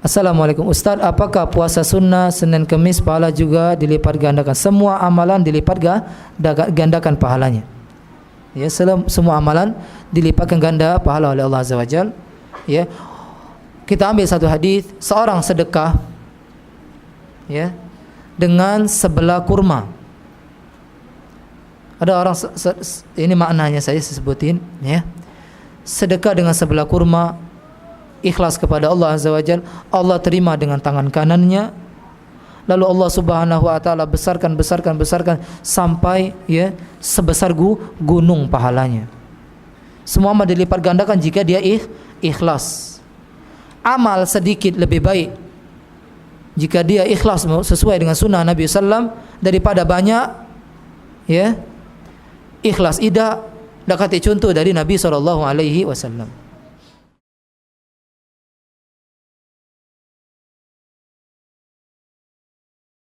Assalamualaikum Ustaz, apakah puasa sunnah Senin Kemis pahala juga dilipat gandakan? Semua amalan dilipat gandakan pahalanya. Ya, semua amalan dilipatkan ganda pahala oleh Allah Azza wa Jalla. Ya. Kita ambil satu hadis, seorang sedekah ya dengan sebelah kurma. Ada orang ini maknanya saya sebutin ya. Sedekah dengan sebelah kurma, ikhlas kepada Allah Azza wa Jalla, Allah terima dengan tangan kanannya. Lalu Allah Subhanahu wa taala besarkan sampai ya sebesar gunung pahalanya. Semua amal dilipat gandakan jika dia ikhlas. Amal sedikit lebih baik jika dia ikhlas sesuai dengan sunnah Nabi sallam daripada banyak ya ikhlas tidak. Dakati contoh dari Nabi sallallahu alaihi wasallam.